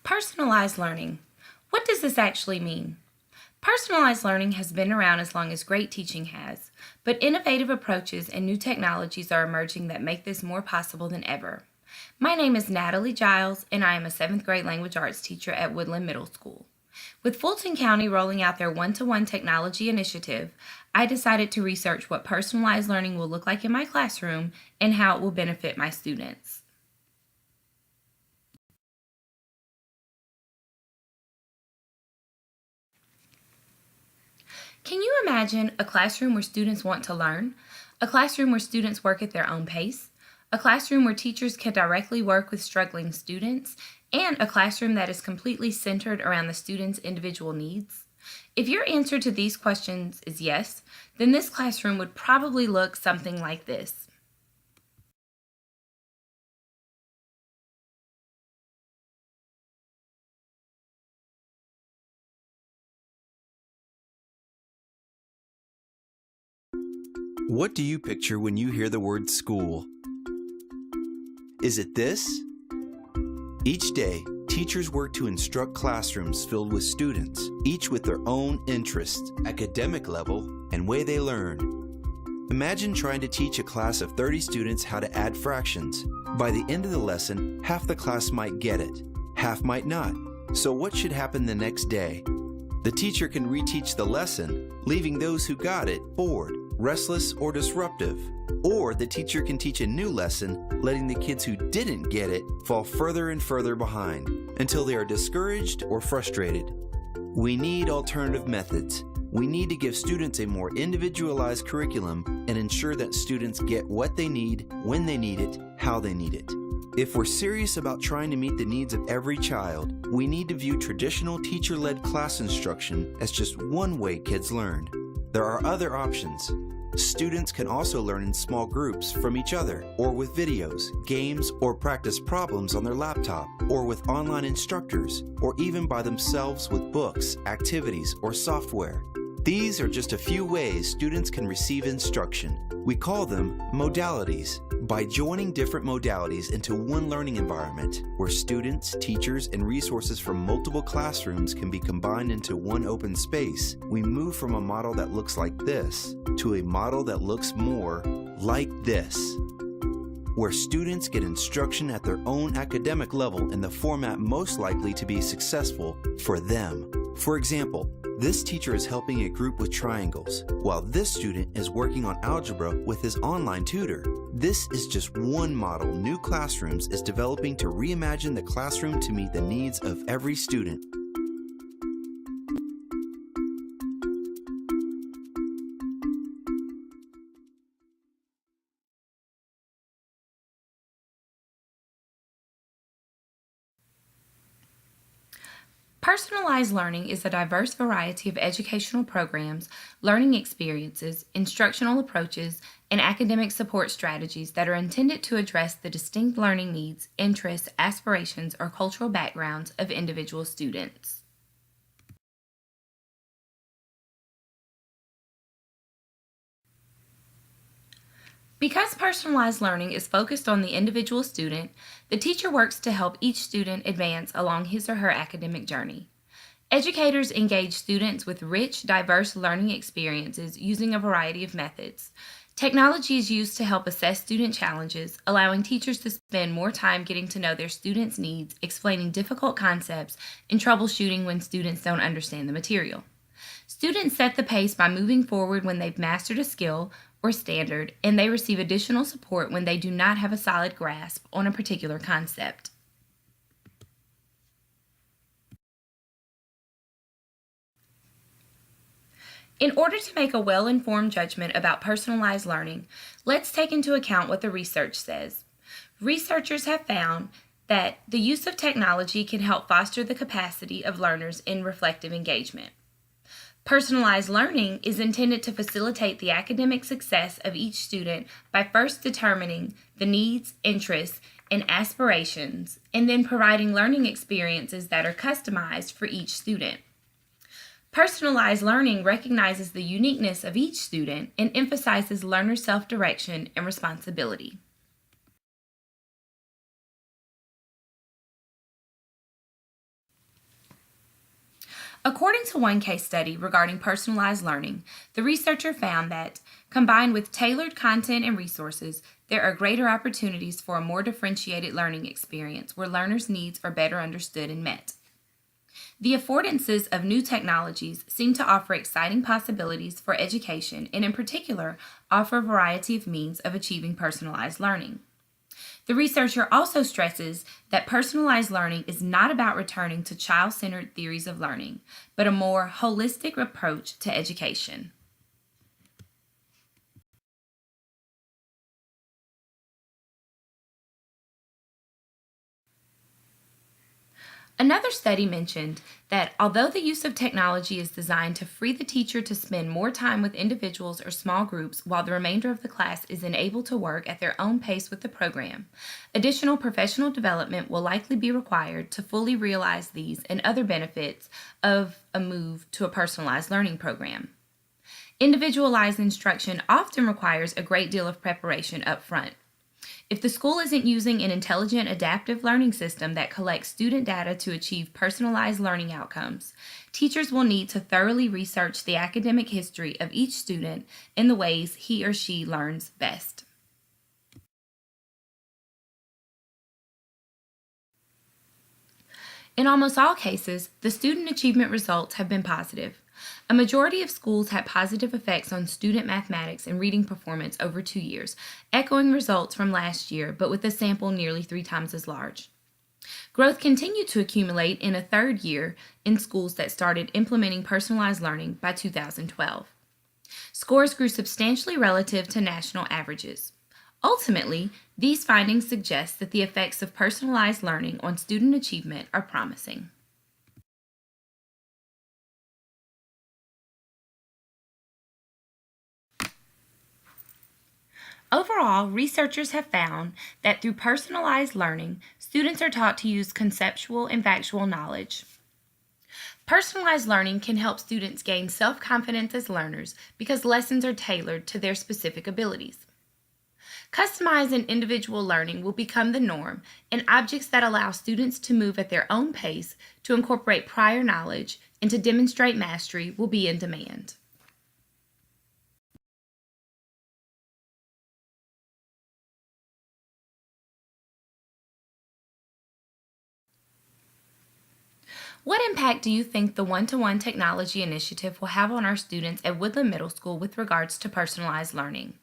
Personalized learning. What does this actually mean? Personalized learning has been around as long as great teaching has, but innovative approaches and new technologies are emerging that make this more possible than ever. My name is Natalie Jiles, and I am a 7th grade language arts teacher at Woodland Middle School. With Fulton County rolling out their one-to-one technology initiative, I decided to research what personalized learning will look like in my classroom and how it will benefit my students. Can you imagine a classroom where students want to learn? A classroom where students work at their own pace? A classroom where teachers can directly work with struggling students? And a classroom that is completely centered around the students' individual needs? If your answer to these questions is yes, then this classroom would probably look something like this. What do you picture when you hear the word school? Is it this? Each day, teachers work to instruct classrooms filled with students, each with their own interests, academic level, and way they learn. Imagine trying to teach a class of 30 students how to add fractions. By the end of the lesson, half the class might get it, half might not. So what should happen the next day? The teacher can reteach the lesson, leaving those who got it bored, restless, or disruptive. Or the teacher can teach a new lesson, letting the kids who didn't get it fall further and further behind until they are discouraged or frustrated. We need alternative methods. We need to give students a more individualized curriculum and ensure that students get what they need, when they need it, how they need it. If we're serious about trying to meet the needs of every child, we need to view traditional teacher-led class instruction as just one way kids learn. There are other options. Students can also learn in small groups from each other, or with videos, games, or practice problems on their laptop, or with online instructors, or even by themselves with books, activities, or software. These are just a few ways students can receive instruction. We call them modalities. By joining different modalities into one learning environment, where students, teachers, and resources from multiple classrooms can be combined into one open space, we move from a model that looks like this to a model that looks more like this, where students get instruction at their own academic level in the format most likely to be successful for them. For example, this teacher is helping a group with triangles, while this student is working on algebra with his online tutor. This is just one model New Classrooms is developing to reimagine the classroom to meet the needs of every student. Personalized learning is a diverse variety of educational programs, learning experiences, instructional approaches, and academic support strategies that are intended to address the distinct learning needs, interests, aspirations, or cultural backgrounds of individual students. Because personalized learning is focused on the individual student, the teacher works to help each student advance along his or her academic journey. Educators engage students with rich, diverse learning experiences using a variety of methods. Technology is used to help assess student challenges, allowing teachers to spend more time getting to know their students' needs, explaining difficult concepts, and troubleshooting when students don't understand the material. Students set the pace by moving forward when they've mastered a skill or standard, and they receive additional support when they do not have a solid grasp on a particular concept. In order to make a well-informed judgment about personalized learning, let's take into account what the research says. Researchers have found that the use of technology can help foster the capacity of learners in reflective engagement. Personalized learning is intended to facilitate the academic success of each student by first determining the needs, interests, and aspirations, and then providing learning experiences that are customized for each student. Personalized learning recognizes the uniqueness of each student and emphasizes learner self-direction and responsibility. According to one case study regarding personalized learning, the researcher found that, combined with tailored content and resources, there are greater opportunities for a more differentiated learning experience where learners' needs are better understood and met. The affordances of new technologies seem to offer exciting possibilities for education and, in particular, offer a variety of means of achieving personalized learning. The researcher also stresses that personalized learning is not about returning to child-centered theories of learning, but a more holistic approach to education. Another study mentioned that although the use of technology is designed to free the teacher to spend more time with individuals or small groups while the remainder of the class is enabled to work at their own pace with the program, additional professional development will likely be required to fully realize these and other benefits of a move to a personalized learning program. Individualized instruction often requires a great deal of preparation up front. If the school isn't using an intelligent adaptive learning system that collects student data to achieve personalized learning outcomes, teachers will need to thoroughly research the academic history of each student in the ways he or she learns best. In almost all cases, the student achievement results have been positive. A majority of schools had positive effects on student mathematics and reading performance over 2 years, echoing results from last year, but with a sample nearly 3 times as large. Growth continued to accumulate in a third year in schools that started implementing personalized learning by 2012. Scores grew substantially relative to national averages. Ultimately, these findings suggest that the effects of personalized learning on student achievement are promising. Overall, researchers have found that through personalized learning, students are taught to use conceptual and factual knowledge. Personalized learning can help students gain self-confidence as learners because lessons are tailored to their specific abilities. Customized and individual learning will become the norm, and objects that allow students to move at their own pace to incorporate prior knowledge and to demonstrate mastery will be in demand. What impact do you think the one-to-one technology initiative will have on our students at Woodland Middle School with regards to personalized learning?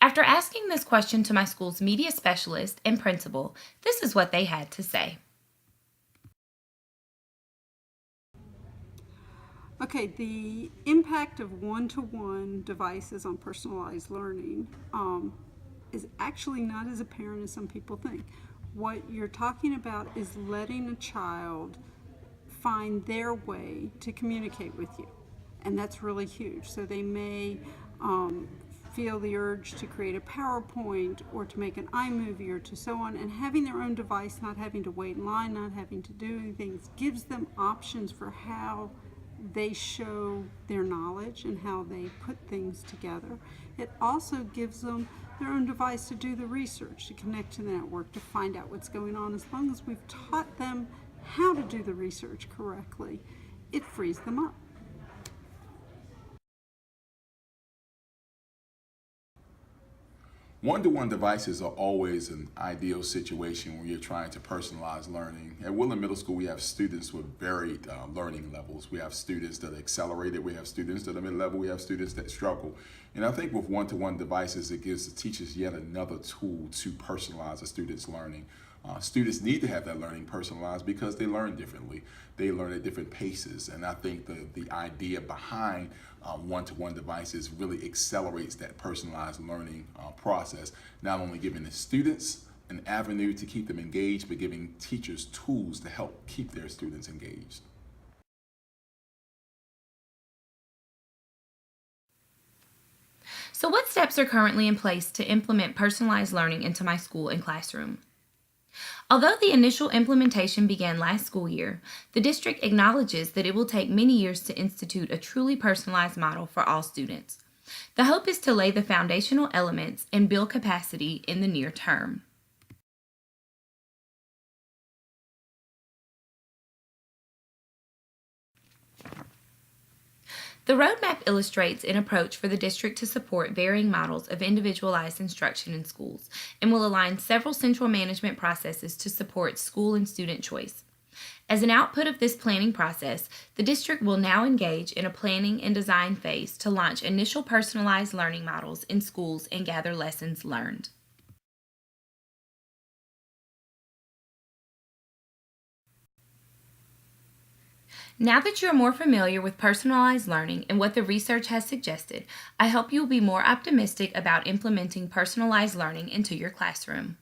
After asking this question to my school's media specialist and principal, this is what they had to say. Okay, the impact of one-to-one devices on personalized learning is actually not as apparent as some people think. What you're talking about is letting a child find their way to communicate with you, and that's really huge. So they may feel the urge to create a PowerPoint or to make an iMovie or to so on, and having their own device, not having to wait in line, not having to do anything, gives them options for how they show their knowledge and how they put things together. It also gives them their own device to do the research, to connect to the network, to find out what's going on. As long as we've taught them how to do the research correctly, it frees them up. One-to-one devices are always an ideal situation when you're trying to personalize learning. At Woodland Middle School, we have students with varied learning levels. We have students that are accelerated, we have students that are mid-level, we have students that struggle. And I think with one-to-one devices, it gives the teachers yet another tool to personalize a student's learning. Students need to have that learning personalized because they learn differently. They learn at different paces, and I think the idea behind one-to-one devices really accelerates that personalized learning process, not only giving the students an avenue to keep them engaged, but giving teachers tools to help keep their students engaged. So what steps are currently in place to implement personalized learning into my school and classroom? Although the initial implementation began last school year, the district acknowledges that it will take many years to institute a truly personalized model for all students. The hope is to lay the foundational elements and build capacity in the near term. The roadmap illustrates an approach for the district to support varying models of individualized instruction in schools and will align several central management processes to support school and student choice. As an output of this planning process, the district will now engage in a planning and design phase to launch initial personalized learning models in schools and gather lessons learned. Now that you are more familiar with personalized learning and what the research has suggested, I hope you will be more optimistic about implementing personalized learning into your classroom.